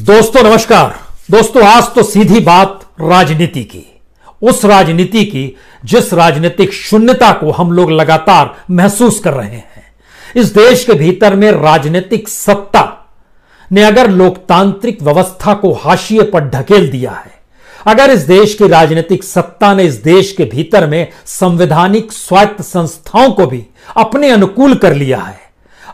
दोस्तों नमस्कार। दोस्तों आज तो सीधी बात राजनीति की, उस राजनीति की जिस राजनीतिक शून्यता को हम लोग लगातार महसूस कर रहे हैं। इस देश के भीतर में राजनीतिक सत्ता ने अगर लोकतांत्रिक व्यवस्था को हाशिए पर ढकेल दिया है, अगर इस देश की राजनीतिक सत्ता ने इस देश के भीतर में संवैधानिक स्वायत्त संस्थाओं को भी अपने अनुकूल कर लिया है,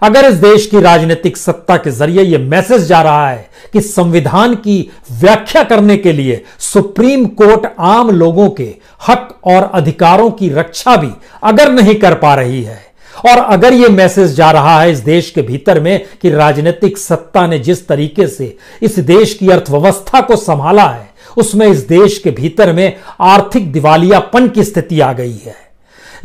अगर इस देश की राजनीतिक सत्ता के जरिए यह मैसेज जा रहा है कि संविधान की व्याख्या करने के लिए सुप्रीम कोर्ट आम लोगों के हक और अधिकारों की रक्षा भी अगर नहीं कर पा रही है, और अगर यह मैसेज जा रहा है इस देश के भीतर में कि राजनीतिक सत्ता ने जिस तरीके से इस देश की अर्थव्यवस्था को संभाला है, उसमें इस देश के भीतर में आर्थिक दिवालियापन की स्थिति आ गई है,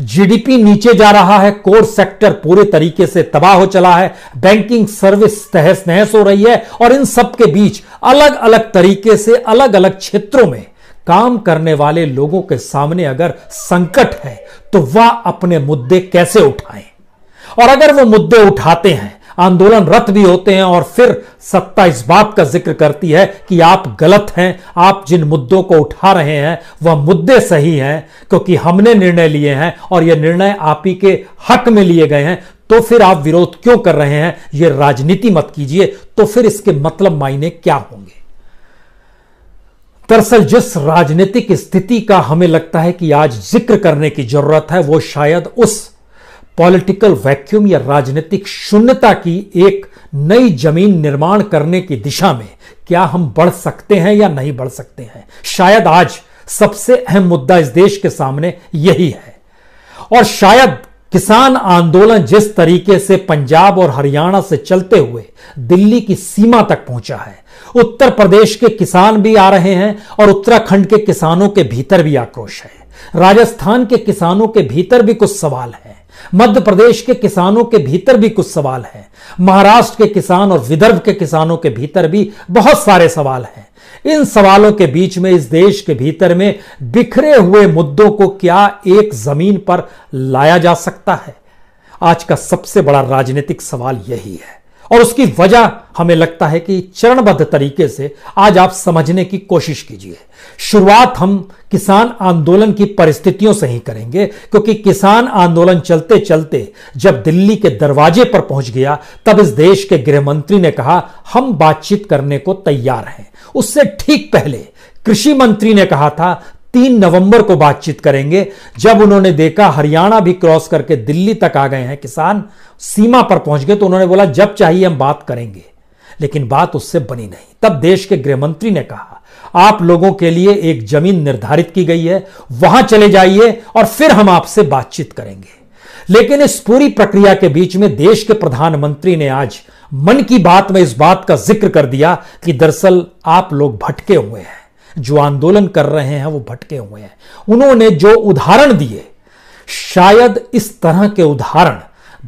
जीडीपी नीचे जा रहा है, कोर सेक्टर पूरे तरीके से तबाह हो चला है, बैंकिंग सर्विस तहस नहस हो रही है, और इन सब के बीच अलग अलग तरीके से अलग अलग क्षेत्रों में काम करने वाले लोगों के सामने अगर संकट है तो वह अपने मुद्दे कैसे उठाएं। और अगर वो मुद्दे उठाते हैं, आंदोलनरत भी होते हैं, और फिर सत्ता इस बात का जिक्र करती है कि आप गलत हैं, आप जिन मुद्दों को उठा रहे हैं वह मुद्दे सही हैं क्योंकि हमने निर्णय लिए हैं और यह निर्णय आप ही के हक में लिए गए हैं, तो फिर आप विरोध क्यों कर रहे हैं, यह राजनीति मत कीजिए। तो फिर इसके मतलब मायने क्या होंगे। दरअसल जिस राजनीतिक स्थिति का हमें लगता है कि आज जिक्र करने की जरूरत है, वो शायद उस पॉलिटिकल वैक्यूम या राजनीतिक शून्यता की एक नई जमीन निर्माण करने की दिशा में क्या हम बढ़ सकते हैं या नहीं बढ़ सकते हैं। शायद आज सबसे अहम मुद्दा इस देश के सामने यही है। और शायद किसान आंदोलन जिस तरीके से पंजाब और हरियाणा से चलते हुए दिल्ली की सीमा तक पहुंचा है, उत्तर प्रदेश के किसान भी आ रहे हैं और उत्तराखंड के किसानों के भीतर भी आक्रोश है, राजस्थान के किसानों के भीतर भी कुछ सवाल है, मध्य प्रदेश के किसानों के भीतर भी कुछ सवाल हैं, महाराष्ट्र के किसान और विदर्भ के किसानों के भीतर भी बहुत सारे सवाल हैं। इन सवालों के बीच में इस देश के भीतर में बिखरे हुए मुद्दों को क्या एक जमीन पर लाया जा सकता है, आज का सबसे बड़ा राजनीतिक सवाल यही है। और उसकी वजह हमें लगता है कि चरणबद्ध तरीके से आज आप समझने की कोशिश कीजिए। शुरुआत हम किसान आंदोलन की परिस्थितियों से ही करेंगे, क्योंकि किसान आंदोलन चलते चलते जब दिल्ली के दरवाजे पर पहुंच गया, तब इस देश के गृह मंत्री ने कहा हम बातचीत करने को तैयार हैं। उससे ठीक पहले कृषि मंत्री ने कहा था 3 नवंबर को बातचीत करेंगे। जब उन्होंने देखा हरियाणा भी क्रॉस करके दिल्ली तक आ गए हैं, किसान सीमा पर पहुंच गए, तो उन्होंने बोला जब चाहिए हम बात करेंगे। लेकिन बात उससे बनी नहीं। तब देश के गृह मंत्री ने कहा आप लोगों के लिए एक जमीन निर्धारित की गई है, वहां चले जाइए और फिर हम आपसे बातचीत करेंगे। लेकिन इस पूरी प्रक्रिया के बीच में देश के प्रधानमंत्री ने आज मन की बात में इस बात का जिक्र कर दिया कि दरअसल आप लोग भटके हुए हैं, जो आंदोलन कर रहे हैं वो भटके हुए हैं। उन्होंने जो उदाहरण दिए, शायद इस तरह के उदाहरण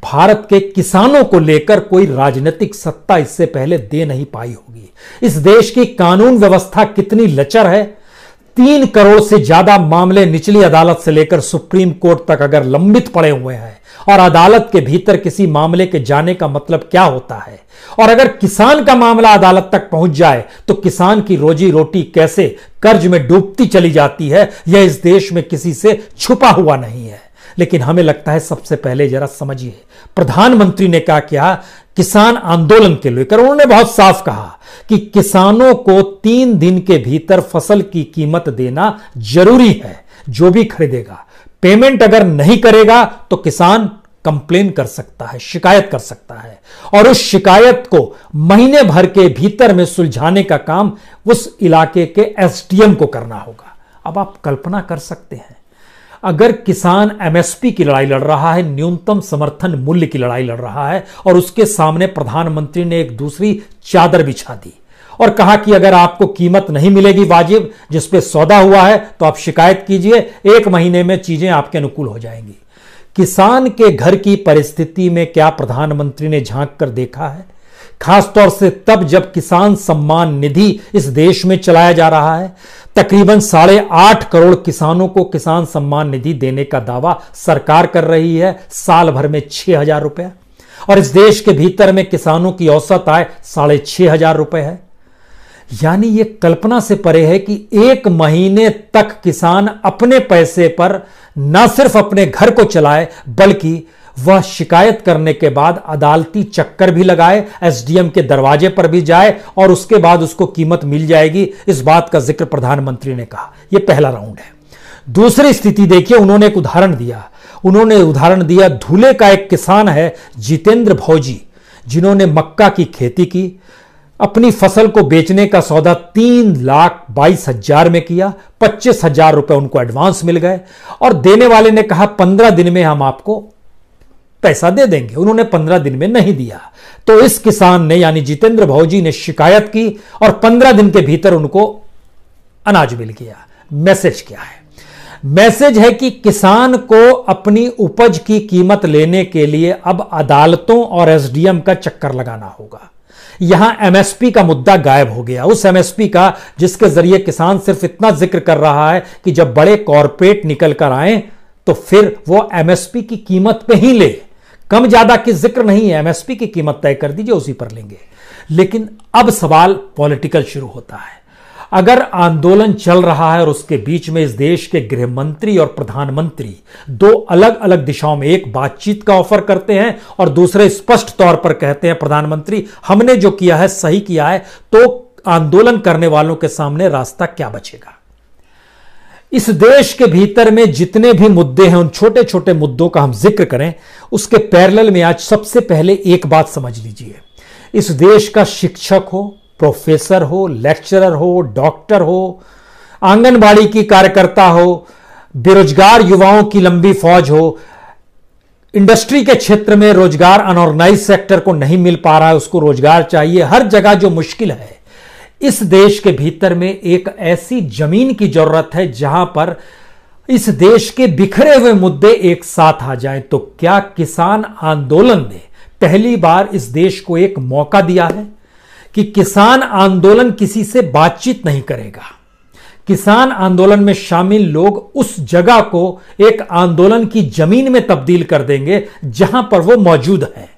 भारत के किसानों को लेकर कोई राजनीतिक सत्ता इससे पहले दे नहीं पाई होगी। इस देश की कानून व्यवस्था कितनी लचर है। 3 करोड़ से ज्यादा मामले निचली अदालत से लेकर सुप्रीम कोर्ट तक अगर लंबित पड़े हुए हैं, और अदालत के भीतर किसी मामले के जाने का मतलब क्या होता है, और अगर किसान का मामला अदालत तक पहुंच जाए तो किसान की रोजी रोटी कैसे कर्ज में डूबती चली जाती है, यह इस देश में किसी से छुपा हुआ नहीं है। लेकिन हमें लगता है सबसे पहले जरा समझिए, प्रधानमंत्री ने क्या किसान आंदोलन के लेकर उन्होंने बहुत साफ कहा कि किसानों को 3 दिन के भीतर फसल की कीमत देना जरूरी है। जो भी खरीदेगा, पेमेंट अगर नहीं करेगा तो किसान कंप्लेन कर सकता है, शिकायत कर सकता है, और उस शिकायत को महीने भर के भीतर में सुलझाने का काम उस इलाके के एसडीएम को करना होगा। अब आप कल्पना कर सकते हैं, अगर किसान एमएसपी की लड़ाई लड़ रहा है, न्यूनतम समर्थन मूल्य की लड़ाई लड़ रहा है, और उसके सामने प्रधानमंत्री ने एक दूसरी चादर बिछा दी और कहा कि अगर आपको कीमत नहीं मिलेगी वाजिब जिस पे सौदा हुआ है तो आप शिकायत कीजिए, 1 महीने में चीजें आपके अनुकूल हो जाएंगी। किसान के घर की परिस्थिति में क्या प्रधानमंत्री ने झांक कर देखा है? खासतौर से तब जब किसान सम्मान निधि इस देश में चलाया जा रहा है। तकरीबन 8.5 करोड़ किसानों को किसान सम्मान निधि देने का दावा सरकार कर रही है, साल भर में 6,000 रुपए, और इस देश के भीतर में किसानों की औसत आय 6,500 रुपए है। यानी ये कल्पना से परे है कि 1 महीने तक किसान अपने पैसे पर न सिर्फ अपने घर को चलाए, बल्कि वह शिकायत करने के बाद अदालती चक्कर भी लगाए, एसडीएम के दरवाजे पर भी जाए और उसके बाद उसको कीमत मिल जाएगी। इस बात का जिक्र प्रधानमंत्री ने कहा। यह पहला राउंड है। दूसरी स्थिति देखिए, उन्होंने एक उदाहरण दिया। धुले का एक किसान है जितेंद्र भौजी, जिन्होंने मक्का की खेती की। अपनी फसल को बेचने का सौदा 3,22,000 में किया। 25,000 रुपए उनको एडवांस मिल गए और देने वाले ने कहा 15 दिन में हम आपको पैसा दे देंगे। उन्होंने 15 दिन में नहीं दिया, तो इस किसान ने यानी जितेंद्र भौजी ने शिकायत की और 15 दिन के भीतर उनको अनाज मिल गया। मैसेज क्या है? मैसेज है कि किसान को अपनी उपज की कीमत लेने के लिए अब अदालतों और एसडीएम का चक्कर लगाना होगा। यहां एमएसपी का मुद्दा गायब हो गया, उस एमएसपी का जिसके जरिए किसान सिर्फ इतना जिक्र कर रहा है कि जब बड़े कॉरपोरेट निकल कर आए तो फिर वो एमएसपी की कीमत पे ही ले, कम ज्यादा की जिक्र नहीं है। एमएसपी की कीमत तय कर दीजिए, उसी पर लेंगे। लेकिन अब सवाल पॉलिटिकल शुरू होता है। अगर आंदोलन चल रहा है और उसके बीच में इस देश के गृह मंत्री और प्रधानमंत्री दो अलग अलग दिशाओं में, एक बातचीत का ऑफर करते हैं और दूसरे स्पष्ट तौर पर कहते हैं प्रधानमंत्री हमने जो किया है सही किया है, तो आंदोलन करने वालों के सामने रास्ता क्या बचेगा? इस देश के भीतर में जितने भी मुद्दे हैं, उन छोटे छोटे मुद्दों का हम जिक्र करें, उसके पैरेलल में आज सबसे पहले एक बात समझ लीजिए। इस देश का शिक्षक हो, प्रोफेसर हो, लेक्चरर हो, डॉक्टर हो, आंगनबाड़ी की कार्यकर्ता हो, बेरोजगार युवाओं की लंबी फौज हो, इंडस्ट्री के क्षेत्र में रोजगार अनऑर्गेनाइज सेक्टर को नहीं मिल पा रहा है, उसको रोजगार चाहिए, हर जगह जो मुश्किल है, इस देश के भीतर में एक ऐसी जमीन की जरूरत है जहां पर इस देश के बिखरे हुए मुद्दे एक साथ आ जाएं। तो क्या किसान आंदोलन ने पहली बार इस देश को एक मौका दिया है कि किसान आंदोलन किसी से बातचीत नहीं करेगा। किसान आंदोलन में शामिल लोग उस जगह को एक आंदोलन की जमीन में तब्दील कर देंगे जहां पर वो मौजूद है।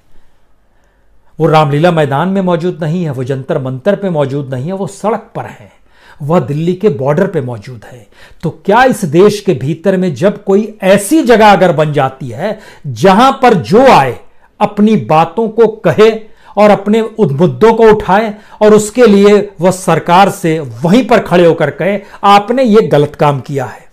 वो रामलीला मैदान में मौजूद नहीं है, वो जंतर मंतर पे मौजूद नहीं है, वो सड़क पर है, वह दिल्ली के बॉर्डर पे मौजूद है। तो क्या इस देश के भीतर में जब कोई ऐसी जगह अगर बन जाती है जहां पर जो आए अपनी बातों को कहे और अपने मुद्दों को उठाए और उसके लिए वह सरकार से वहीं पर खड़े होकर कहे आपने ये गलत काम किया है,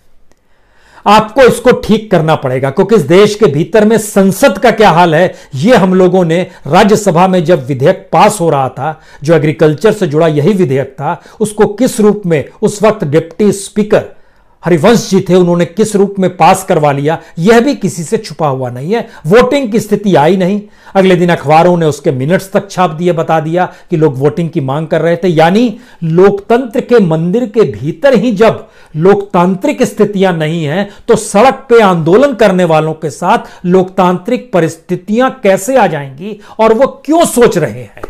आपको इसको ठीक करना पड़ेगा। क्योंकि इस देश के भीतर में संसद का क्या हाल है, यह हम लोगों ने राज्यसभा में जब विधेयक पास हो रहा था, जो एग्रीकल्चर से जुड़ा यही विधेयक था, उसको किस रूप में उस वक्त डिप्टी स्पीकर हरिवंश जी थे, उन्होंने किस रूप में पास करवा लिया, यह भी किसी से छुपा हुआ नहीं है। वोटिंग की स्थिति आई नहीं, अगले दिन अखबारों ने उसके मिनट्स तक छाप दिए, बता दिया कि लोग वोटिंग की मांग कर रहे थे। यानी लोकतंत्र के मंदिर के भीतर ही जब लोकतांत्रिक स्थितियां नहीं हैं, तो सड़क पे आंदोलन करने वालों के साथ लोकतांत्रिक परिस्थितियां कैसे आ जाएंगी और वो क्यों सोच रहे हैं?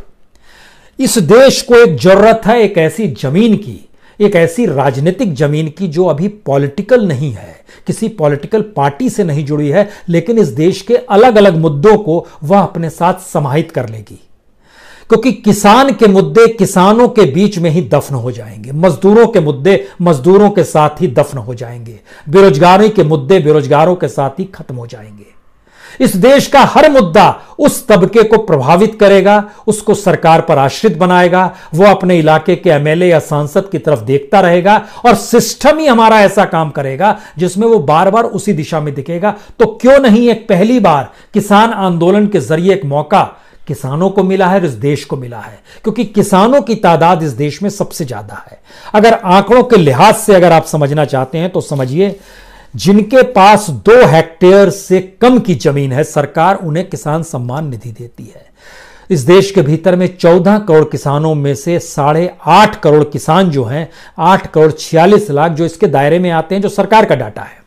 इस देश को एक जरूरत है एक ऐसी जमीन की, एक ऐसी राजनीतिक जमीन की जो अभी पॉलिटिकल नहीं है, किसी पॉलिटिकल पार्टी से नहीं जुड़ी है, लेकिन इस देश के अलग अलग मुद्दों को वह अपने साथ समाहित कर लेगी। क्योंकि किसान के मुद्दे किसानों के बीच में ही दफन हो जाएंगे, मजदूरों के मुद्दे मजदूरों के साथ ही दफन हो जाएंगे, बेरोजगारी के मुद्दे बेरोजगारों के साथ ही खत्म हो जाएंगे। इस देश का हर मुद्दा उस तबके को प्रभावित करेगा, उसको सरकार पर आश्रित बनाएगा, वो अपने इलाके के एमएलए या सांसद की तरफ देखता रहेगा और सिस्टम ही हमारा ऐसा काम करेगा जिसमें वो बार बार उसी दिशा में दिखेगा। तो क्यों नहीं एक पहली बार किसान आंदोलन के जरिए एक मौका किसानों को मिला है और इस देश को मिला है, क्योंकि किसानों की तादाद इस देश में सबसे ज्यादा है। अगर आंकड़ों के लिहाज से अगर आप समझना चाहते हैं तो समझिए, जिनके पास 2 हेक्टेयर से कम की जमीन है, सरकार उन्हें किसान सम्मान निधि देती है। इस देश के भीतर में 14 करोड़ किसानों में से 8.5 करोड़ किसान जो हैं, 8 करोड़ 46 लाख जो इसके दायरे में आते हैं, जो सरकार का डाटा है।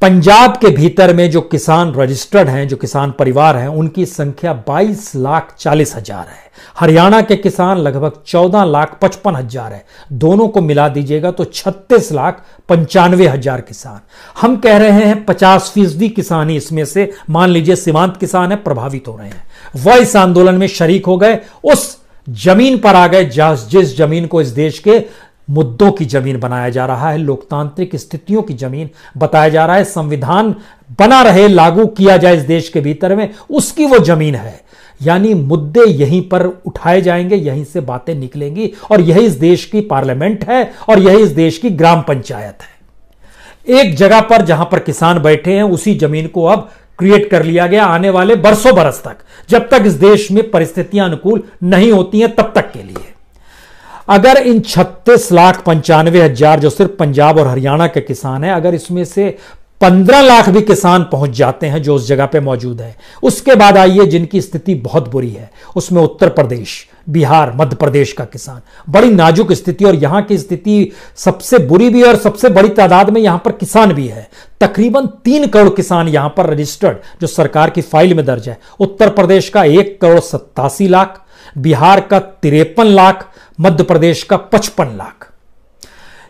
पंजाब के भीतर में जो किसान रजिस्टर्ड हैं, जो किसान परिवार हैं, उनकी संख्या 22,40,000 है। हरियाणा के किसान लगभग 14,55,000 है। दोनों को मिला दीजिएगा तो 36,95,000 किसान। हम कह रहे हैं 50% किसान ही इसमें से, मान लीजिए सीमांत किसान है, प्रभावित हो रहे हैं। वह इस आंदोलन में शरीक हो गए। उस जमीन पर आ गए, जिस जमीन को इस देश के मुद्दों की जमीन बनाया जा रहा है, लोकतांत्रिक स्थितियों की जमीन बताया जा रहा है, संविधान बना रहे, लागू किया जाए इस देश के भीतर में, उसकी वो जमीन है। यानी मुद्दे यहीं पर उठाए जाएंगे, यहीं से बातें निकलेंगी, और यही इस देश की पार्लियामेंट है और यही इस देश की ग्राम पंचायत है। एक जगह पर जहां पर किसान बैठे हैं, उसी जमीन को अब क्रिएट कर लिया गया आने वाले बरसों बरस तक, जब तक इस देश में परिस्थितियां अनुकूल नहीं होती हैं तब तक के लिए। अगर इन 36,95,000 जो सिर्फ पंजाब और हरियाणा के किसान हैं, अगर इसमें से 15 लाख भी किसान पहुंच जाते हैं जो उस जगह पे मौजूद है, उसके बाद आइए जिनकी स्थिति बहुत बुरी है, उसमें उत्तर प्रदेश, बिहार, मध्य प्रदेश का किसान, बड़ी नाजुक स्थिति, और यहां की स्थिति सबसे बुरी भी है और सबसे बड़ी तादाद में यहां पर किसान भी है। तकरीबन 3 करोड़ किसान यहां पर रजिस्टर्ड जो सरकार की फाइल में दर्ज है। उत्तर प्रदेश का 1,87,00,000, बिहार का 53 लाख, मध्य प्रदेश का 55 लाख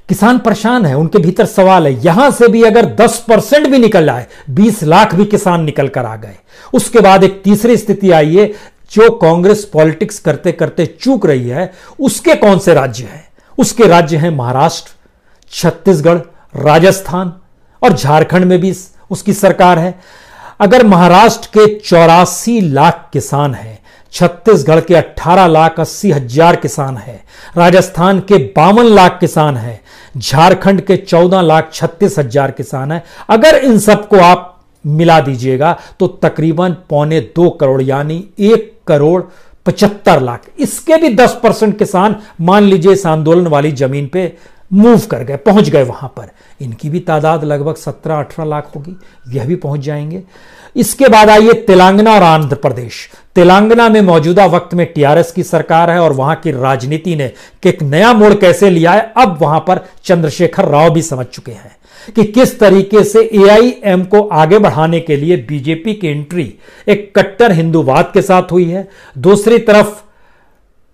किसान परेशान है। उनके भीतर सवाल है, यहां से भी अगर 10% भी निकल आए, 20 लाख भी किसान निकल कर आ गए। उसके बाद एक तीसरी स्थिति आई है, जो कांग्रेस पॉलिटिक्स करते करते चूक रही है, उसके कौन से राज्य हैं? उसके राज्य हैं महाराष्ट्र, छत्तीसगढ़, राजस्थान और झारखंड में भी उसकी सरकार है। अगर महाराष्ट्र के 84 लाख किसान हैं, छत्तीसगढ़ के 18,80,000 किसान हैं, राजस्थान के 52 लाख किसान हैं, झारखंड के 14,36,000 किसान हैं, अगर इन सबको आप मिला दीजिएगा तो तकरीबन 1.25 करोड़ यानी 1,75,00,000, इसके भी 10% किसान मान लीजिए इस आंदोलन वाली जमीन पे मूव कर गए, पहुंच गए वहां पर। इनकी भी तादाद लगभग 17-18 लाख होगी, यह भी पहुंच जाएंगे। इसके बाद आइए तेलंगाना और आंध्र प्रदेश। तेलंगाना में मौजूदा वक्त में टीआरएस की सरकार है और वहां की राजनीति ने एक नया मोड़ कैसे लिया है, अब वहां पर चंद्रशेखर राव भी समझ चुके हैं कि किस तरीके से एआईएम को आगे बढ़ाने के लिए बीजेपी की एंट्री एक कट्टर हिंदूवाद के साथ हुई है। दूसरी तरफ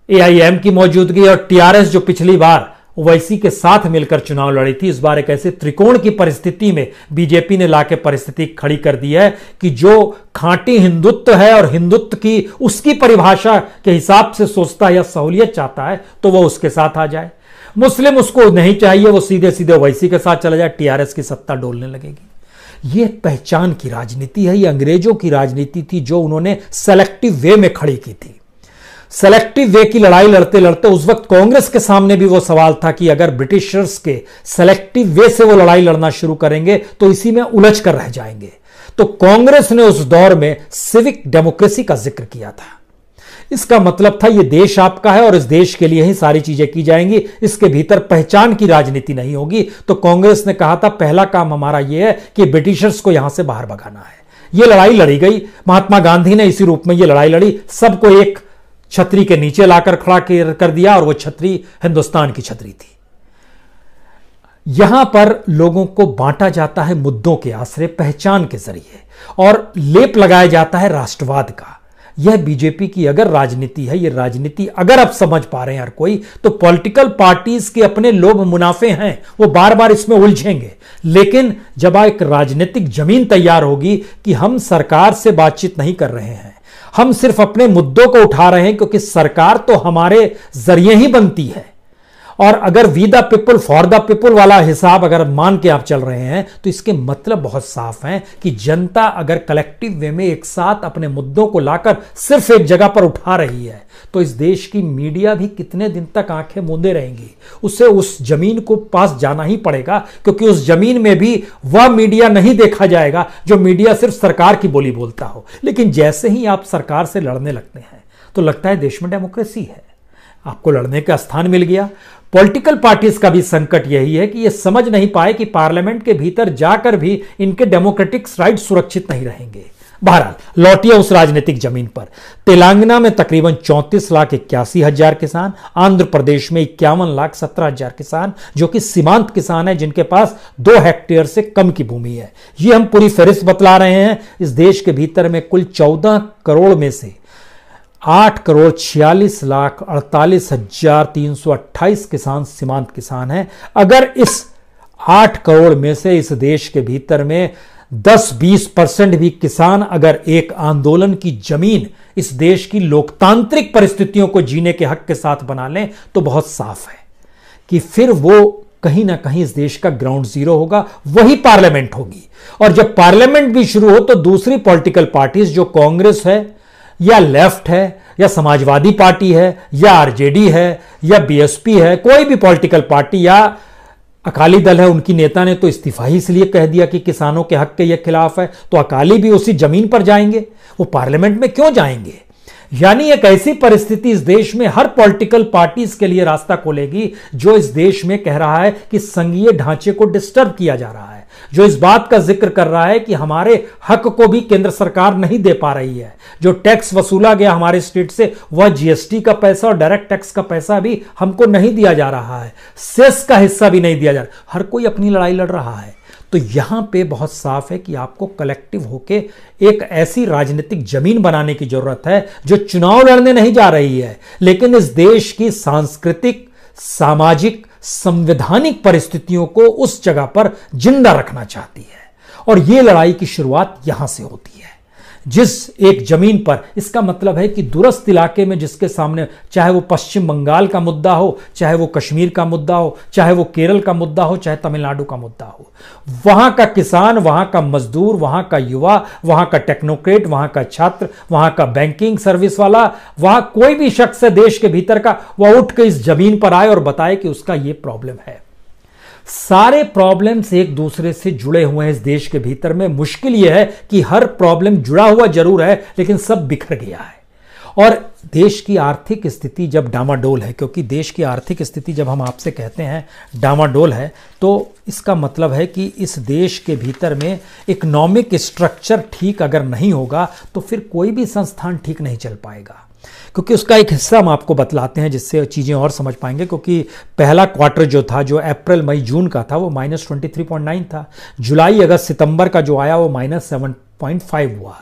एआईएम की मौजूदगी और टीआरएस जो पिछली बार ओवैसी के साथ मिलकर चुनाव लड़ी थी, इस बार एक ऐसे त्रिकोण की परिस्थिति में बीजेपी ने लाके परिस्थिति खड़ी कर दी है कि जो खांटी हिंदुत्व है और हिंदुत्व की उसकी परिभाषा के हिसाब से सोचता है या सहूलियत चाहता है तो वो उसके साथ आ जाए। मुस्लिम उसको नहीं चाहिए, वो सीधे सीधे ओवैसी के साथ चला जाए, टीआरएस की सत्ता डोलने लगेगी। ये पहचान की राजनीति है, ये अंग्रेजों की राजनीति थी जो उन्होंने सेलेक्टिव वे में खड़ी की थी। सेलेक्टिव वे की लड़ाई लड़ते लड़ते उस वक्त कांग्रेस के सामने भी वो सवाल था कि अगर ब्रिटिशर्स के सेलेक्टिव वे से वो लड़ाई लड़ना शुरू करेंगे तो इसी में उलझ कर रह जाएंगे। तो कांग्रेस ने उस दौर में सिविक डेमोक्रेसी का जिक्र किया था। इसका मतलब था ये देश आपका है और इस देश के लिए ही सारी चीजें की जाएंगी, इसके भीतर पहचान की राजनीति नहीं होगी। तो कांग्रेस ने कहा था पहला काम हमारा यह है कि ब्रिटिशर्स को यहां से बाहर भगाना है। यह लड़ाई लड़ी गई, महात्मा गांधी ने इसी रूप में यह लड़ाई लड़ी, सबको एक छतरी के नीचे लाकर खड़ा कर दिया और वो छतरी हिंदुस्तान की छतरी थी। यहां पर लोगों को बांटा जाता है मुद्दों के आश्रय, पहचान के जरिए, और लेप लगाया जाता है राष्ट्रवाद का। यह बीजेपी की अगर राजनीति है, यह राजनीति अगर आप समझ पा रहे हैं हर कोई, तो पॉलिटिकल पार्टीज के अपने लोभ मुनाफे हैं, वो बार बार इसमें उलझेंगे। लेकिन जब एक राजनीतिक जमीन तैयार होगी कि हम सरकार से बातचीत नहीं कर रहे हैं, हम सिर्फ अपने मुद्दों को उठा रहे हैं, क्योंकि सरकार तो हमारे जरिए ही बनती है, और अगर we the people for the people वाला हिसाब अगर मान के आप चल रहे हैं तो इसके मतलब बहुत साफ हैं कि जनता अगर कलेक्टिव वे में एक साथ अपने मुद्दों को लाकर सिर्फ एक जगह पर उठा रही है तो इस देश की मीडिया भी कितने दिन तक आंखें मूंदे रहेंगी। उसे उस जमीन को पास जाना ही पड़ेगा, क्योंकि उस जमीन में भी वह मीडिया नहीं देखा जाएगा जो मीडिया सिर्फ सरकार की बोली बोलता हो। लेकिन जैसे ही आप सरकार से लड़ने लगते हैं तो लगता है देश में डेमोक्रेसी है, आपको लड़ने का स्थान मिल गया। पॉलिटिकल पार्टीज का भी संकट यही है कि ये समझ नहीं पाए कि पार्लियामेंट के भीतर जाकर भी इनके डेमोक्रेटिक राइट सुरक्षित नहीं रहेंगे। बहरहाल लौटिए उस राजनीतिक जमीन पर। तेलंगाना में तकरीबन 34,81,000 किसान, आंध्र प्रदेश में 51,17,000 किसान जो कि सीमांत किसान हैं, जिनके पास 2 हेक्टेयर से कम की भूमि है। ये हम पूरी फहरिस्त बतला रहे हैं। इस देश के भीतर में कुल 14 करोड़ में से 8,46,48,328 किसान सीमांत किसान हैं। अगर इस 8 करोड़ में से इस देश के भीतर में 10-20% भी किसान अगर एक आंदोलन की जमीन इस देश की लोकतांत्रिक परिस्थितियों को जीने के हक के साथ बना लें, तो बहुत साफ है कि फिर वो कहीं ना कहीं इस देश का ग्राउंड जीरो होगा, वही पार्लियामेंट होगी। और जब पार्लियामेंट भी शुरू हो तो दूसरी पॉलिटिकल पार्टीज, जो कांग्रेस है या लेफ्ट है या समाजवादी पार्टी है या आरजेडी है या बीएसपी है, कोई भी पॉलिटिकल पार्टी या अकाली दल है, उनकी नेता ने तो इस्तीफा ही इसलिए कह दिया कि किसानों के हक के ये खिलाफ है, तो अकाली भी उसी जमीन पर जाएंगे, वो पार्लियामेंट में क्यों जाएंगे? यानी एक ऐसी परिस्थिति इस देश में हर पॉलिटिकल पार्टीज के लिए रास्ता खोलेगी जो इस देश में कह रहा है कि संघीय ढांचे को डिस्टर्ब किया जा रहा है, जो इस बात का जिक्र कर रहा है कि हमारे हक को भी केंद्र सरकार नहीं दे पा रही है, जो टैक्स वसूला गया हमारे स्टेट से वह जीएसटी का पैसा और डायरेक्ट टैक्स का पैसा भी हमको नहीं दिया जा रहा है, सेस का हिस्सा भी नहीं दिया जा रहा। हर कोई अपनी लड़ाई लड़ रहा है। तो यहां पे बहुत साफ है कि आपको कलेक्टिव होके एक ऐसी राजनीतिक जमीन बनाने की जरूरत है जो चुनाव लड़ने नहीं जा रही है, लेकिन इस देश की सांस्कृतिक, सामाजिक, संवैधानिक परिस्थितियों को उस जगह पर जिंदा रखना चाहती है। और यह लड़ाई की शुरुआत यहां से होती है, जिस एक जमीन पर, इसका मतलब है कि दूरस्थ इलाके में जिसके सामने, चाहे वो पश्चिम बंगाल का मुद्दा हो, चाहे वो कश्मीर का मुद्दा हो, चाहे वो केरल का मुद्दा हो, चाहे तमिलनाडु का मुद्दा हो, वहां का किसान, वहां का मजदूर, वहां का युवा, वहां का टेक्नोक्रेट, वहां का छात्र, वहां का बैंकिंग सर्विस वाला, वहां कोई भी शख्स है देश के भीतर का, वह उठ के इस जमीन पर आए और बताए कि उसका यह प्रॉब्लम है। सारे प्रॉब्लम्स एक दूसरे से जुड़े हुए हैं इस देश के भीतर में। मुश्किल यह है कि हर प्रॉब्लम जुड़ा हुआ जरूर है, लेकिन सब बिखर गया है। और देश की आर्थिक स्थिति जब डामाडोल है, क्योंकि देश की आर्थिक स्थिति जब हम आपसे कहते हैं डामाडोल है, तो इसका मतलब है कि इस देश के भीतर में इकोनॉमिक स्ट्रक्चर ठीक अगर नहीं होगा तो फिर कोई भी संस्थान ठीक नहीं चल पाएगा। क्योंकि उसका एक हिस्सा हम आपको बतलाते हैं जिससे चीज़ें और समझ पाएंगे। क्योंकि पहला क्वार्टर जो था, जो अप्रैल मई जून का था, वो -23.9 था। जुलाई अगस्त सितंबर का जो आया वो -7.5 हुआ।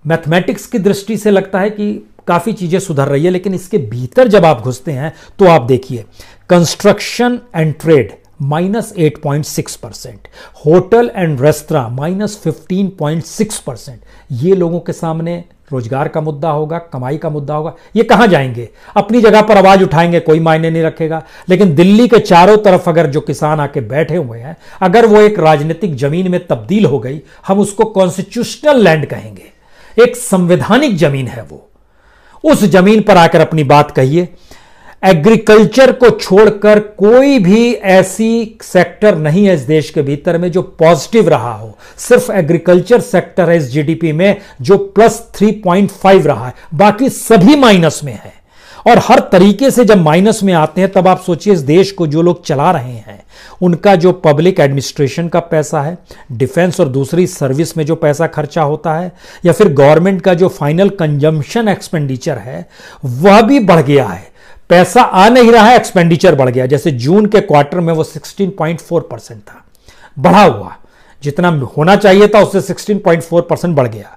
मैथमेटिक्स की दृष्टि से लगता है कि काफ़ी चीज़ें सुधर रही है, लेकिन इसके भीतर जब आप घुसते हैं तो आप देखिए, construction and trade -8.6%, hotel and restaurant -15.6%। ये लोगों के सामने रोजगार का मुद्दा होगा, कमाई का मुद्दा होगा। ये कहां जाएंगे? अपनी जगह पर आवाज उठाएंगे, कोई मायने नहीं रखेगा। लेकिन दिल्ली के चारों तरफ अगर जो किसान आके बैठे हुए हैं, अगर वो एक राजनीतिक जमीन में तब्दील हो गई, हम उसको कॉन्स्टिट्यूशनल लैंड कहेंगे, एक संवैधानिक जमीन है वो, उस जमीन पर आकर अपनी बात कहिए। एग्रीकल्चर को छोड़कर कोई भी ऐसी सेक्टर नहीं है इस देश के भीतर में जो पॉजिटिव रहा हो। सिर्फ एग्रीकल्चर सेक्टर है इस जीडीपी में जो +3.5 रहा है, बाकी सभी माइनस में है। और हर तरीके से जब माइनस में आते हैं तब आप सोचिए, इस देश को जो लोग चला रहे हैं उनका जो पब्लिक एडमिनिस्ट्रेशन का पैसा है, डिफेंस और दूसरी सर्विस में जो पैसा खर्चा होता है, या फिर गवर्नमेंट का जो फाइनल कंजम्पशन एक्सपेंडिचर है, वह भी बढ़ गया है। पैसा आ नहीं रहा है, एक्सपेंडिचर बढ़ गया। जैसे जून के क्वार्टर में वो 16.4% था, बढ़ा हुआ, जितना होना चाहिए था उससे 16.4% बढ़ गया।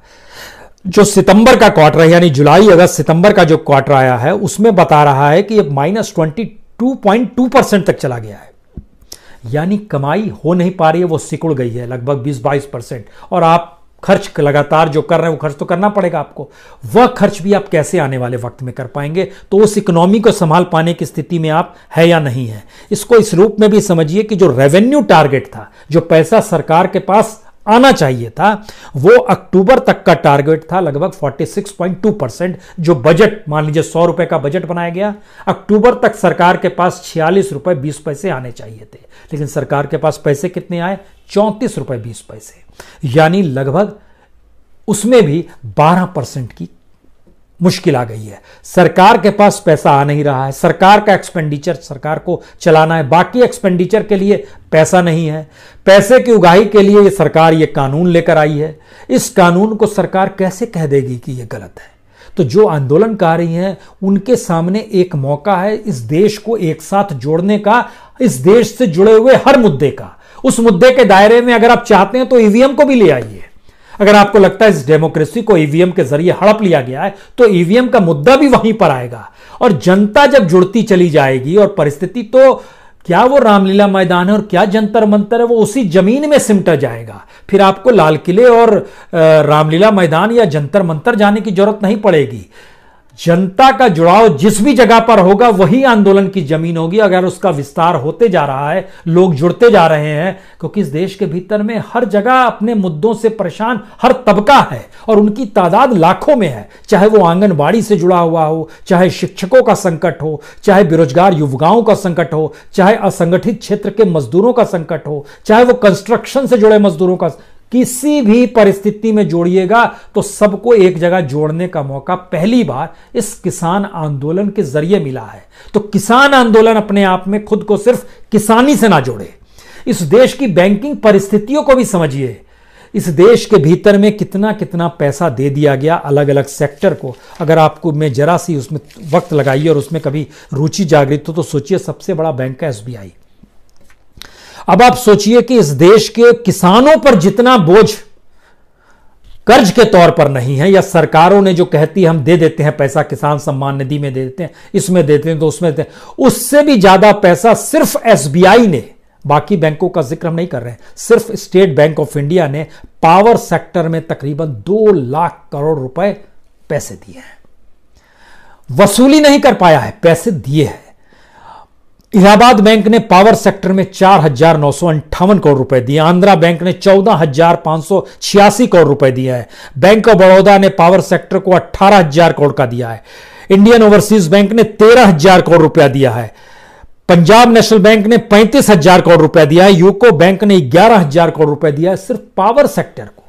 जो सितंबर का क्वार्टर है, यानी जुलाई अगस्त सितंबर का जो क्वार्टर आया है, उसमें बता रहा है कि ये -22.2% तक चला गया है। यानी कमाई हो नहीं पा रही है, वो सिकुड़ गई है लगभग 20-22%। और आप खर्च लगातार जो कर रहे हैं वो खर्च तो करना पड़ेगा आपको। वह खर्च भी आप कैसे आने वाले वक्त में कर पाएंगे? तो उस इकोनॉमी को संभाल पाने की स्थिति में आप है या नहीं है। इसको इस रूप में भी समझिए कि जो रेवेन्यू टारगेट था, जो पैसा सरकार के पास आना चाहिए था, वो अक्टूबर तक का टारगेट था लगभग 46.2%। जो बजट, मान लीजिए 100 रुपए का बजट बनाया गया, अक्टूबर तक सरकार के पास 46 रुपए 20 पैसे आने चाहिए थे, लेकिन सरकार के पास पैसे कितने आए? 34 रुपए 20 पैसे। यानी लगभग उसमें भी 12% की मुश्किल आ गई है। सरकार के पास पैसा आ नहीं रहा है, सरकार का एक्सपेंडिचर सरकार को चलाना है, बाकी एक्सपेंडिचर के लिए पैसा नहीं है। पैसे की उगाही के लिए सरकार ये कानून लेकर आई है। इस कानून को सरकार कैसे कह देगी कि ये गलत है? तो जो आंदोलनकारी हैं उनके सामने एक मौका है इस देश को एक साथ जोड़ने का, इस देश से जुड़े हुए हर मुद्दे का। उस मुद्दे के दायरे में अगर आप चाहते हैं तो ईवीएम को भी ले आइए। अगर आपको लगता है इस डेमोक्रेसी को ईवीएम के जरिए हड़प लिया गया है, तो ईवीएम का मुद्दा भी वहीं पर आएगा। और जनता जब जुड़ती चली जाएगी और परिस्थिति, तो क्या वो रामलीला मैदान है और क्या जंतर मंतर है, वो उसी जमीन में सिमटा जाएगा। फिर आपको लाल किले और रामलीला मैदान या जंतर मंतर जाने की जरूरत नहीं पड़ेगी। जनता का जुड़ाव जिस भी जगह पर होगा वही आंदोलन की जमीन होगी। अगर उसका विस्तार होते जा रहा है, लोग जुड़ते जा रहे हैं, क्योंकि इस देश के भीतर में हर जगह अपने मुद्दों से परेशान हर तबका है और उनकी तादाद लाखों में है। चाहे वो आंगनबाड़ी से जुड़ा हुआ हो, चाहे शिक्षकों का संकट हो, चाहे बेरोजगार युवकाओं का संकट हो, चाहे असंगठित क्षेत्र के मजदूरों का संकट हो, चाहे वो कंस्ट्रक्शन से जुड़े मजदूरों का, किसी भी परिस्थिति में जोड़िएगा तो सबको एक जगह जोड़ने का मौका पहली बार इस किसान आंदोलन के जरिए मिला है। तो किसान आंदोलन अपने आप में खुद को सिर्फ किसानी से ना जोड़े, इस देश की बैंकिंग परिस्थितियों को भी समझिए। इस देश के भीतर में कितना कितना पैसा दे दिया गया अलग अलग सेक्टर को। अगर आपको मैं जरा सी उसमें वक्त लगाइए और उसमें कभी रुचि जागृत हो तो सोचिए, सबसे बड़ा बैंक है SBI। अब आप सोचिए कि इस देश के किसानों पर जितना बोझ कर्ज के तौर पर नहीं है, या सरकारों ने जो कहती है हम दे देते हैं पैसा, किसान सम्मान निधि में दे देते हैं, इसमें देते हैं तो उसमें देते हैं, उससे भी ज्यादा पैसा सिर्फ SBI ने, बाकी बैंकों का जिक्र हम नहीं कर रहे हैं, सिर्फ स्टेट बैंक ऑफ इंडिया ने पावर सेक्टर में तकरीबन 2 लाख करोड़ रुपए पैसे दिए हैं। वसूली नहीं कर पाया है, पैसे दिए हैं। इलाहाबाद बैंक ने पावर सेक्टर में 4,958 करोड़ रुपए दिए, आंध्रा बैंक ने 14,586 करोड़ रुपए दिया है, बैंक ऑफ बड़ौदा ने पावर सेक्टर को 18,000 करोड़ का दिया है, इंडियन ओवरसीज बैंक ने 13,000 करोड़ रुपया दिया है, पंजाब नेशनल बैंक ने 35,000 करोड़ रुपया दिया है, यूको बैंक ने 11,000 करोड़ रुपया दिया है सिर्फ पावर सेक्टर को,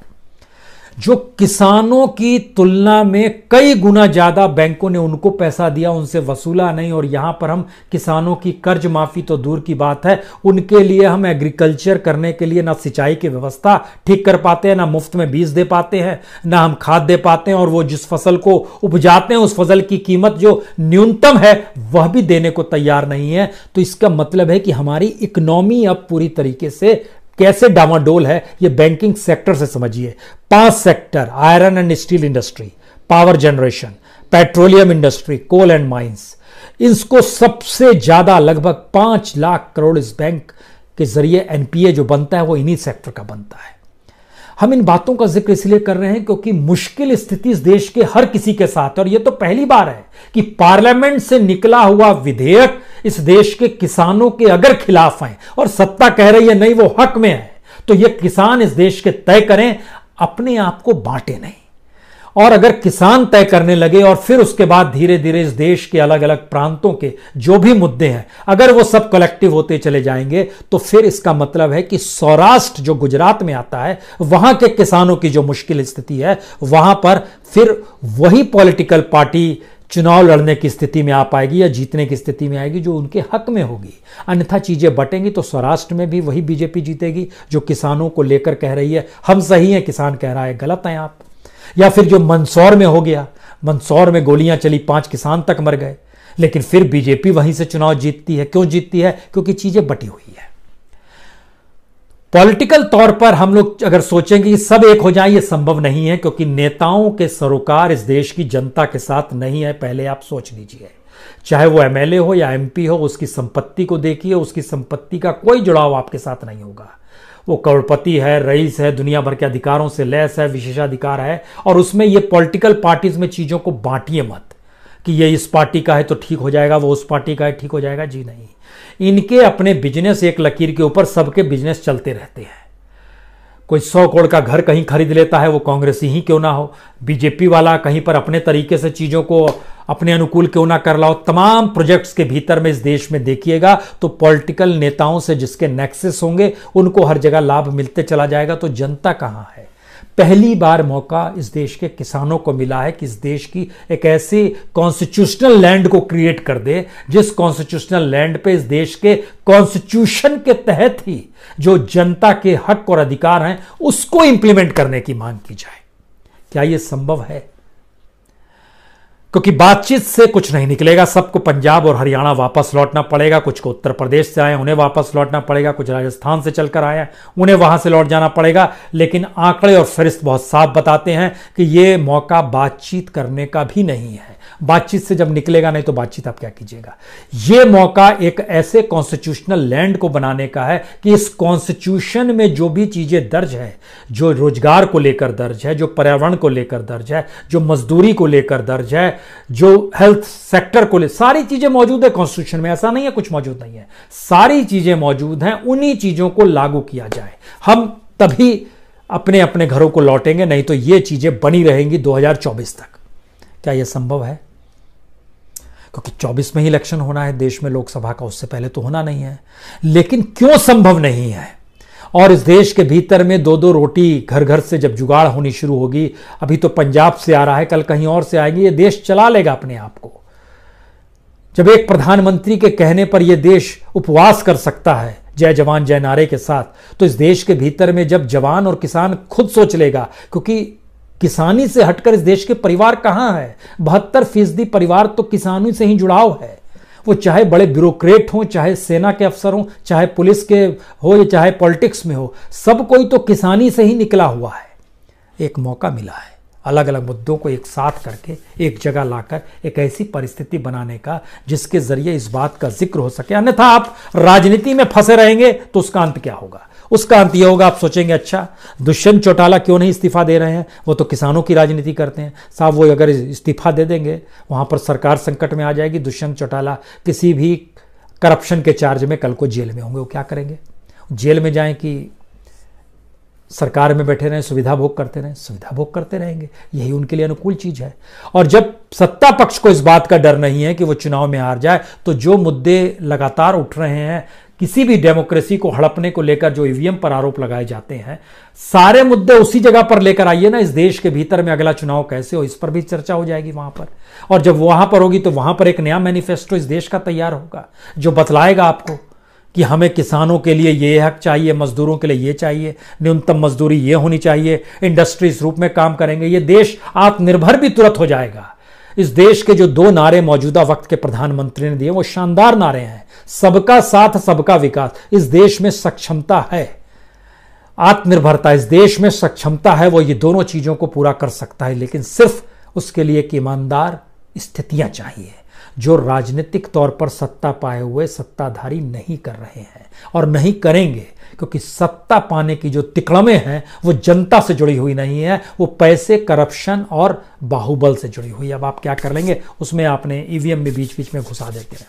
जो किसानों की तुलना में कई गुना ज्यादा बैंकों ने उनको पैसा दिया, उनसे वसूला नहीं। और यहां पर हम किसानों की कर्ज माफी तो दूर की बात है, उनके लिए हम एग्रीकल्चर करने के लिए ना सिंचाई की व्यवस्था ठीक कर पाते हैं, ना मुफ्त में बीज दे पाते हैं, ना हम खाद दे पाते हैं, और वो जिस फसल को उपजाते हैं उस फसल की कीमत जो न्यूनतम है वह भी देने को तैयार नहीं है। तो इसका मतलब है कि हमारी इकोनॉमी अब पूरी तरीके से कैसे डामाडोल है, ये बैंकिंग सेक्टर से समझिए। 5 sector, iron and steel industry, power generation, petroleum industry, coal and mines, इसको सबसे ज्यादा लगभग 5 लाख करोड़ इस बैंक के जरिए NPA जो बनता है वो इन्हीं सेक्टर का बनता है। हम इन बातों का जिक्र इसलिए कर रहे हैं क्योंकि मुश्किल स्थिति इस देश के हर किसी के साथ है, और यह तो पहली बार है कि पार्लियामेंट से निकला हुआ विधेयक इस देश के किसानों के अगर खिलाफ है और सत्ता कह रही है नहीं वो हक में है, तो ये किसान इस देश के तय करें, अपने आप को बांटे नहीं। और अगर किसान तय करने लगे और फिर उसके बाद धीरे धीरे इस देश के अलग अलग प्रांतों के जो भी मुद्दे हैं अगर वो सब कलेक्टिव होते चले जाएंगे, तो फिर इसका मतलब है कि सौराष्ट्र जो गुजरात में आता है वहां के किसानों की जो मुश्किल स्थिति है वहां पर फिर वही पॉलिटिकल पार्टी चुनाव लड़ने की स्थिति में आ पाएगी या जीतने की स्थिति में आएगी जो उनके हक में होगी। अन्यथा चीजें बटेंगी तो सौराष्ट्र में भी वही बीजेपी जीतेगी जो किसानों को लेकर कह रही है हम सही हैं, किसान कह रहा है गलत हैं आप। या फिर जो मंदसौर में हो गया, मंदसौर में गोलियां चली, 5 किसान तक मर गए, लेकिन फिर बीजेपी वहीं से चुनाव जीतती है। क्यों जीतती है? क्योंकि चीजें बटी हुई है। पॉलिटिकल तौर पर हम लोग अगर सोचेंगे कि सब एक हो जाए, ये संभव नहीं है, क्योंकि नेताओं के सरोकार इस देश की जनता के साथ नहीं है। पहले आप सोच लीजिए, चाहे वो MLA हो या MP हो, उसकी संपत्ति को देखिए, उसकी संपत्ति का कोई जुड़ाव आपके साथ नहीं होगा। वो करोड़पति है, रईस है, दुनिया भर के अधिकारों से लैस है, विशेषाधिकार है, और उसमें ये पॉलिटिकल पार्टीज में चीजों को बांटिए मत कि ये इस पार्टी का है तो ठीक हो जाएगा, वो उस पार्टी का है ठीक हो जाएगा। जी नहीं, इनके अपने बिजनेस एक लकीर के ऊपर सबके बिजनेस चलते रहते हैं। कोई 100 करोड़ का घर कहीं खरीद लेता है, वो कांग्रेसी ही क्यों ना हो, बीजेपी वाला कहीं पर अपने तरीके से चीजों को अपने अनुकूल क्यों ना कर लाओ। तमाम प्रोजेक्ट्स के भीतर में इस देश में देखिएगा तो पॉलिटिकल नेताओं से जिसके नेक्सस होंगे उनको हर जगह लाभ मिलते चला जाएगा। तो जनता कहां है? पहली बार मौका इस देश के किसानों को मिला है कि इस देश की एक ऐसी कॉन्स्टिट्यूशनल लैंड को क्रिएट कर दे जिस कॉन्स्टिट्यूशनल लैंड पे इस देश के कॉन्स्टिट्यूशन के तहत ही जो जनता के हक और अधिकार हैं उसको इंप्लीमेंट करने की मांग की जाए। क्या यह संभव है? क्योंकि बातचीत से कुछ नहीं निकलेगा। सबको पंजाब और हरियाणा वापस लौटना पड़ेगा, कुछ को उत्तर प्रदेश से आए उन्हें वापस लौटना पड़ेगा, कुछ राजस्थान से चलकर आए हैं उन्हें वहां से लौट जाना पड़ेगा। लेकिन आंकड़े और फहरिस्त बहुत साफ बताते हैं कि यह मौका बातचीत करने का भी नहीं है। बातचीत से जब निकलेगा नहीं तो बातचीत आप क्या कीजिएगा। यह मौका एक ऐसे कॉन्स्टिट्यूशनल लैंड को बनाने का है कि इस कॉन्स्टिट्यूशन में जो भी चीजें दर्ज है, जो रोजगार को लेकर दर्ज है, जो पर्यावरण को लेकर दर्ज है, जो मजदूरी को लेकर दर्ज है, जो हेल्थ सेक्टर को ले, सारी चीजें मौजूद है कॉन्स्टिट्यूशन में। ऐसा नहीं है कुछ मौजूद नहीं है, सारी चीजें मौजूद हैं। उन्हीं चीजों को लागू किया जाए, हम तभी अपने अपने घरों को लौटेंगे, नहीं तो ये चीजें बनी रहेंगी 2024 तक। क्या यह संभव है? क्योंकि 24 में ही इलेक्शन होना है देश में लोकसभा का, उससे पहले तो होना नहीं है। लेकिन क्यों संभव नहीं है? और इस देश के भीतर में दो दो रोटी घर घर से जब जुगाड़ होनी शुरू होगी, अभी तो पंजाब से आ रहा है, कल कहीं और से आएगी, ये देश चला लेगा अपने आप को। जब एक प्रधानमंत्री के कहने पर यह देश उपवास कर सकता है जय जवान जय नारे के साथ, तो इस देश के भीतर में जब जवान और किसान खुद सोच लेगा, क्योंकि किसानी से हटकर इस देश के परिवार कहां है? 72% परिवार तो किसानी से ही जुड़ाव है। वो चाहे बड़े ब्यूरोक्रेट हों, चाहे सेना के अफसर हों, चाहे पुलिस के हो, या चाहे पॉलिटिक्स में हो, सब कोई तो किसानी से ही निकला हुआ है। एक मौका मिला है अलग अलग मुद्दों को एक साथ करके एक जगह लाकर एक ऐसी परिस्थिति बनाने का जिसके जरिए इस बात का जिक्र हो सके। अन्यथा आप राजनीति में फंसे रहेंगे तो उसका अंत क्या होगा? उसका अंत यह होगा, आप सोचेंगे अच्छा दुष्यंत चौटाला क्यों नहीं इस्तीफा दे रहे हैं, वो तो किसानों की राजनीति करते हैं। साहब वो अगर इस्तीफा दे देंगे वहां पर सरकार संकट में आ जाएगी। दुष्यंत चौटाला किसी भी करप्शन के चार्ज में कल को जेल में होंगे, वो क्या करेंगे? जेल में जाएं कि सरकार में बैठे रहें, सुविधा भोग करते रहें? सुविधा भोग करते रहेंगे, यही उनके लिए अनुकूल चीज है। और जब सत्ता पक्ष को इस बात का डर नहीं है कि वो चुनाव में हार जाए, तो जो मुद्दे लगातार उठ रहे हैं किसी भी डेमोक्रेसी को हड़पने को लेकर, जो ईवीएम पर आरोप लगाए जाते हैं, सारे मुद्दे उसी जगह पर लेकर आइए ना। इस देश के भीतर में अगला चुनाव कैसे हो, इस पर भी चर्चा हो जाएगी वहां पर। और जब वहां पर होगी तो वहां पर एक नया मैनिफेस्टो इस देश का तैयार होगा जो बतलाएगा आपको कि हमें किसानों के लिए ये हक चाहिए, मजदूरों के लिए ये चाहिए, न्यूनतम मजदूरी ये होनी चाहिए, इंडस्ट्री इस रूप में काम करेंगे। ये देश आत्मनिर्भर भी तुरंत हो जाएगा। इस देश के जो 2 नारे मौजूदा वक्त के प्रधानमंत्री ने दिए वो शानदार नारे हैं। सबका साथ सबका विकास। इस देश में सक्षमता है, आत्मनिर्भरता इस देश में सक्षमता है, वो ये दोनों चीजों को पूरा कर सकता है। लेकिन सिर्फ उसके लिए एक ईमानदार स्थितियां चाहिए जो राजनीतिक तौर पर सत्ता पाए हुए सत्ताधारी नहीं कर रहे हैं और नहीं करेंगे, क्योंकि सत्ता पाने की जो तिकड़में हैं वो जनता से जुड़ी हुई नहीं है, वो पैसे, करप्शन और बाहुबल से जुड़ी हुई है। अब आप क्या कर लेंगे उसमें आपने ईवीएम में बीच बीच में घुसा देते हैं।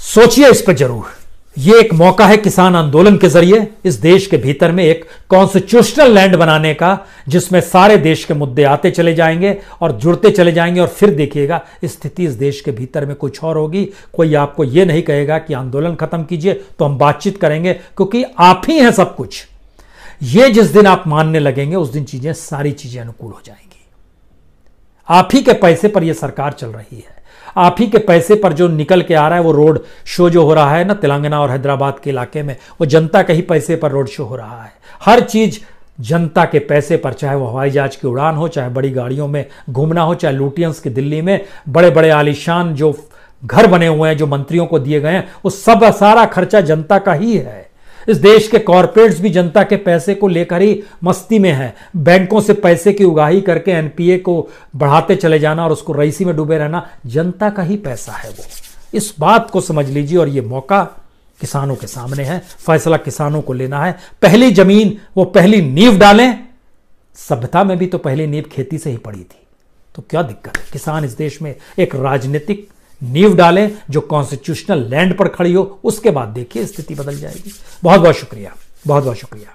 सोचिए इस पर जरूर। यह एक मौका है किसान आंदोलन के जरिए इस देश के भीतर में एक कॉन्स्टिट्यूशनल लैंड बनाने का, जिसमें सारे देश के मुद्दे आते चले जाएंगे और जुड़ते चले जाएंगे। और फिर देखिएगा स्थिति इस देश के भीतर में कुछ और होगी। कोई आपको यह नहीं कहेगा कि आंदोलन खत्म कीजिए तो हम बातचीत करेंगे, क्योंकि आप ही हैं सब कुछ। ये जिस दिन आप मानने लगेंगे उस दिन चीजें, सारी चीजें अनुकूल हो जाएंगी। आप ही के पैसे पर यह सरकार चल रही है, आप ही के पैसे पर जो निकल के आ रहा है वो रोड शो जो हो रहा है ना तेलंगाना और हैदराबाद के इलाके में, वो जनता के ही पैसे पर रोड शो हो रहा है। हर चीज जनता के पैसे पर, चाहे वो हवाई जहाज की उड़ान हो, चाहे बड़ी गाड़ियों में घूमना हो, चाहे लुटियंस की दिल्ली में बड़े बड़े आलीशान जो घर बने हुए हैं जो मंत्रियों को दिए गए हैं, वो सब सारा खर्चा जनता का ही है। इस देश के कॉरपोरेट्स भी जनता के पैसे को लेकर ही मस्ती में हैं। बैंकों से पैसे की उगाही करके एनपीए को बढ़ाते चले जाना और उसको रईसी में डूबे रहना, जनता का ही पैसा है वो। इस बात को समझ लीजिए। और ये मौका किसानों के सामने है, फैसला किसानों को लेना है। पहली जमीन, वो पहली नींव डालें। सभ्यता में भी तो पहली नींव खेती से ही पड़ी थी, तो क्या दिक्कत है? किसान इस देश में एक राजनीतिक नींव डालें जो कॉन्स्टिट्यूशनल लैंड पर खड़ी हो, उसके बाद देखिए स्थिति बदल जाएगी। बहुत बहुत शुक्रिया, बहुत बहुत शुक्रिया।